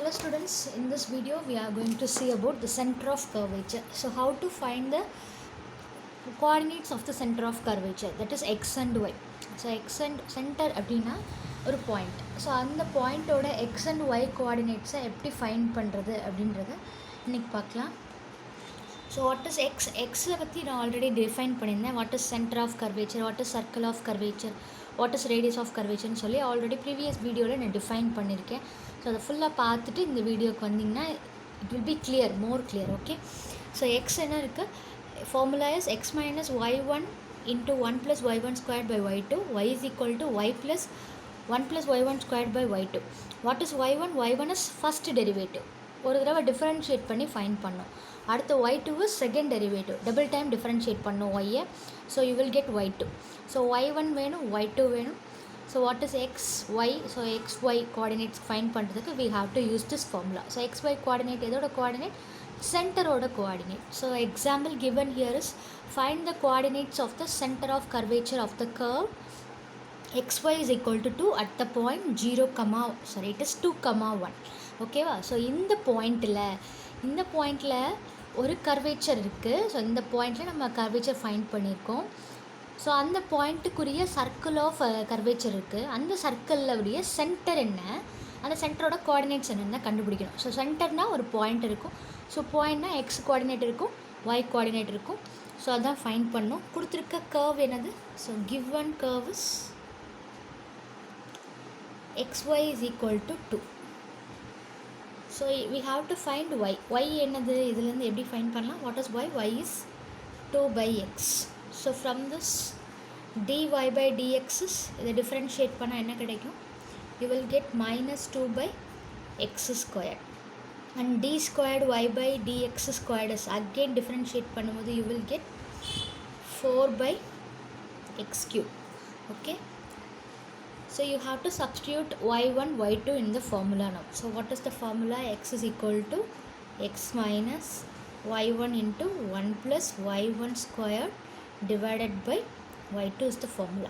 Hello students, in this video we are going to see about the center of curvature. So how to find the coordinates of the center of curvature, that is x and y. So x and center அப்படினா ஒரு point. So அந்த point ஓட x and y coordinates எப்படி find பண்ணுறது அப்படின்றத இன்னைக்கு பார்க்கலாம். So what is x? X பற்றி நான் ஆல்ரெடி டிஃபைன் பண்ணியிருந்தேன். What is center of curvature, what is circle of curvature, what is radius of curvature ன்னு சொல்லி ஆல்ரெடி ப்ரீவியஸ் வீடியோவில் நான் டிஃபைன் பண்ணியிருக்கேன். ஸோ அதை ஃபுல்லாக பார்த்துட்டு இந்த வீடியோக்கு வந்தீங்கன்னா it will be clear, more clear. Okay, so x என்ன இருக்குது? Formula is x minus y one into one plus y one square by y two, y is equal to y plus one plus y one square by y two. What is y one? Y one is first derivative, ஒரு தடவை differentiate பண்ணி find பண்ணோம். அடுத்து y two is second derivative, double time differentiate பண்ணோம் ஒய்யை. So you will get y two. So y one வேணும், y two வேணும். So what is x, y? So x, y coordinates find பண்ணுறதுக்கு we have to use this formula. So x, y coordinate எதோட coordinate? Center ஓட coordinate. So example given here is find the coordinates of the center of curvature of the curve xy is equal to 2 at the point 0, it is 2, 1. ஓகேவா? So இந்த பாயிண்டில் ஒரு curvature இருக்குது. So இந்த பாயிண்டில் நம்ம curvature find பண்ணியிருக்கோம். So அந்த பாயிண்ட்டுக்குரிய சர்க்கிள் ஆஃப் கர்வேச்சர் இருக்குது. அந்த சர்க்கிளில் உடைய சென்டர் என்ன, அந்த சென்டரோட கோஆர்டினேட்ஸ் என்னென்னு கண்டுபிடிக்கணும். ஸோ சென்டர்னால் ஒரு பாயிண்ட் இருக்கும். ஸோ பாயிண்ட்னா எக்ஸ் கோஆர்டினேட் இருக்கும், ஒய் கோஆர்டினேட் இருக்கும். ஸோ அதான் ஃபைண்ட் பண்ணணும். கொடுத்துருக்க கர்வ் என்னது? So given curve is xy is equal to 2. So we have to find y. y என்னது? இதுலேருந்து எப்படி ஃபைண்ட் பண்ணலாம்? What is y? y is 2 by x. So from this dy by dx is இதை differentiate பண்ணால் என்ன கிடைக்கும்? You will get minus 2 by x squared, and d squared y by dx squared is again differentiate பண்ணும்போது you will get 4 by x cube. Okay, so you have to substitute y1 y2 in the formula now. So what is the formula? X is equal to x minus y1 into 1 plus y1 squared divided by y2 is the formula.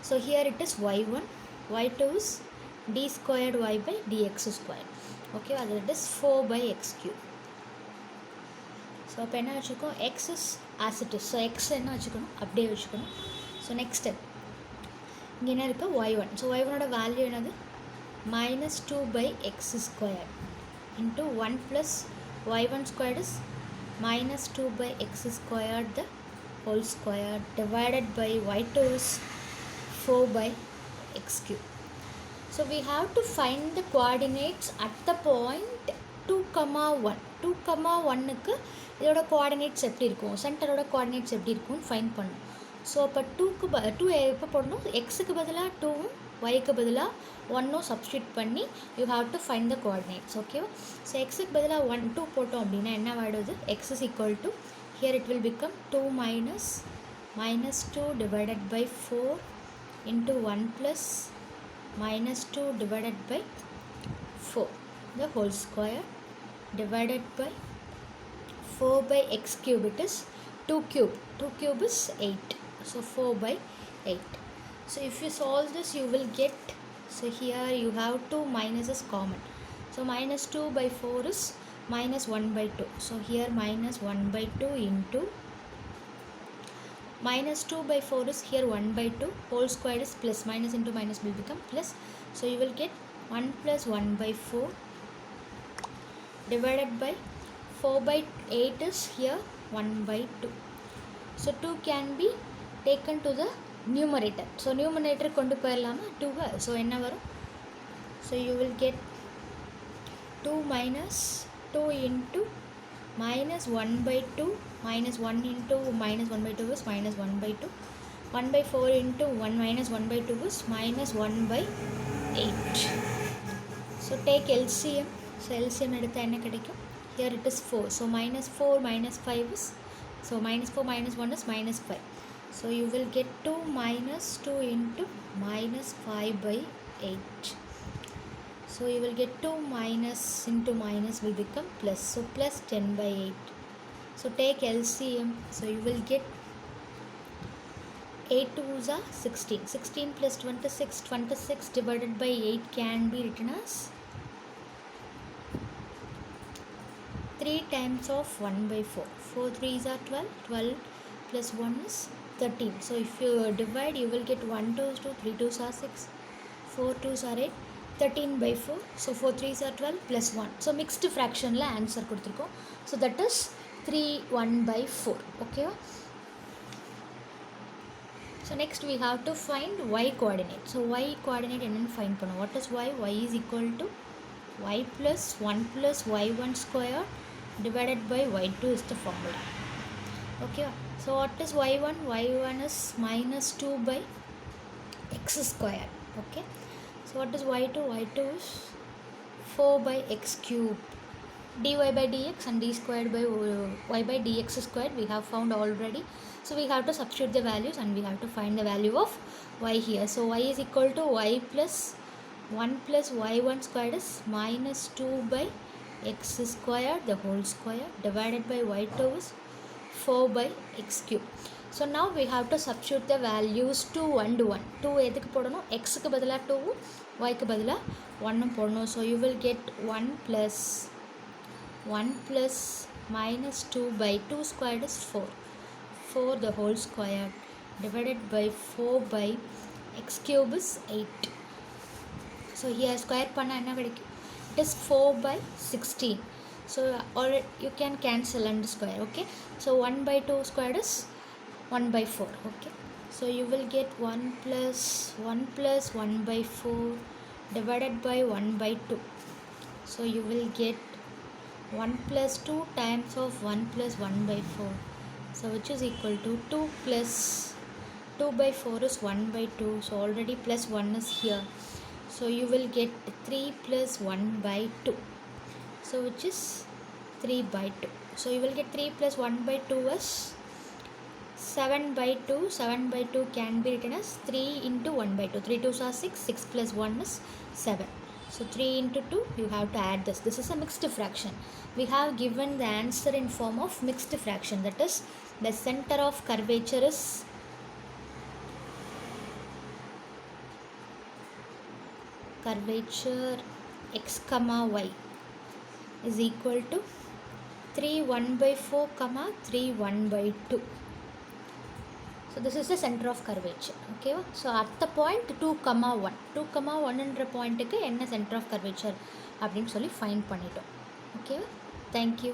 So here it is y1, y2 is d squared y by dx squared. Okay, that is 4 by x cube. So அப்போ என்ன வச்சுக்கோ? x is as it is. So x என்ன வச்சுக்கணும்? அப்படியே வச்சுக்கணும். So next step இங்கே என்ன இருக்குது? y1. ஸோ y1ஓட வேல்யூ என்னது? minus 2 by x squared into 1 plus y1 squared is minus 2 by x squared the whole square divided by y2 is 4 by x cube. So we have to find the coordinates at the point 2, 1. 2, 1க்கு இதோட coordinates எப்படி இருக்கும், சென்டரோட coordinates எப்படி இருக்கும்னு find பண்ணணும். So அப்போ 2 எப்போ போடணும்? எக்ஸுக்கு பதிலாக 2வும் ஒய்க்கு பதிலாக 1ம் சப்ஸ்டியூட் பண்ணி you have to find the coordinates. ஓகேவா? ஸோ எக்ஸுக்கு பதிலாக 1, 2 போட்டோம் அப்படின்னா என்ன ஆகிடுது? X is equal to, here it will become 2 minus 2 divided by 4 into 1 plus minus 2 divided by 4 the whole square divided by 4 by x cube. It is 2 cube. 2 cube is 8. So 4 by 8. So if you solve this you will get, so here you have 2 minuses common. So minus 2 by 4 is minus 1 by 2. So here minus 1 by 2 into minus 2 by 4 is here 1 by 2, whole square is plus, minus into minus will become plus. So you will get 1 plus 1 by 4 divided by 4 by 8 is here 1 by 2. So 2 can be taken to the numerator. So numerator கொண்டு போயிடலாமா 2? So என்ன வரும்? So you will get 2 minus 2 into minus 1 by 2 minus 1 into minus 1 by 2 is minus 1 by 2. 1 by 4 into 1 minus 1 by 2 is minus 1 by 8. So take LCM. So LCM எடுத்தா என்ன கிடைக்கும்? Here it is 4. So minus 4 minus 5 is, so minus 4 minus 1 is minus 5. So you will get 2 minus 2 into minus 5 by 8. So you will get 2 minus into minus will become plus. So plus 10 by 8. So take LCM. So you will get 8 2s are 16. 16 plus 26. 26 divided by 8 can be written as 3 times of 1 by 4. 4 3s are 12. 12 plus 1 is 13. So if you divide, you will get 1 2 2, 3 2s are 6, 4 2s are 8, 13 by 4. So 4 3s are 12 plus 1. So mixed fraction la answer கொடுத்திருக்கோம். So that is 3 1 by 4. Okay. So next we have to find y coordinate. So y coordinate என்னன்னு find பண்ணும். What is y? Y is equal to y plus 1 plus y1 square divided by y2 is the formula. Okay. So what is y1? y1 is minus 2 by x square. Okay. So what is y2? y2 is 4 by x cube. dy by dx and d squared by y by dx squared we have found already. So we have to substitute the values and we have to find the value of y here. So y is equal to y plus 1 plus y1 squared is minus 2 by x squared the whole square divided by y2 is 4 by x cube. So now we have to substitute the values 2 1 to 1. 2 எதுக்கு போடணும்? x க்கு பதிலா 2 y க்கு பதிலா 1 போடணும். So you will get 1 plus minus 2 by 2 squared is 4. 4 the whole square divided by 4 by x cube is 8. So here square panna enna kedikkum? It is 4 by 16. So you can cancel and square. Okay. So 1 by 2 squared is 1 by 4. Okay. So you will get 1 plus 1 by 4 divided by 1 by 2. So you will get 1 plus 2 times of 1 plus 1 by 4. So which is equal to 2 plus 2 by 4 is 1 by 2. So already plus 1 is here. So you will get 3 plus 1 by 2. So which is 3 by 2. So you will get 3 plus 1 by 2 as 7 by 2. 7 by 2 can be written as 3 into 1 by 2. 3 2s are 6. 6 plus 1 is 7. So 3 into 2 you have to add this. This is a mixed fraction. We have given the answer in form of mixed fraction. That is the center of curvature is x comma y is equal to 3 1 by 4 comma 3 1 by 2. So this is the center of curvature. Okay. So at the point 2 comma 1. 2 comma 1 என்ற பாயிண்ட்டுக்கு என்ன center of curvature அப்படின்னு சொல்லி find பண்ணிட்டோம். Okay. Thank you.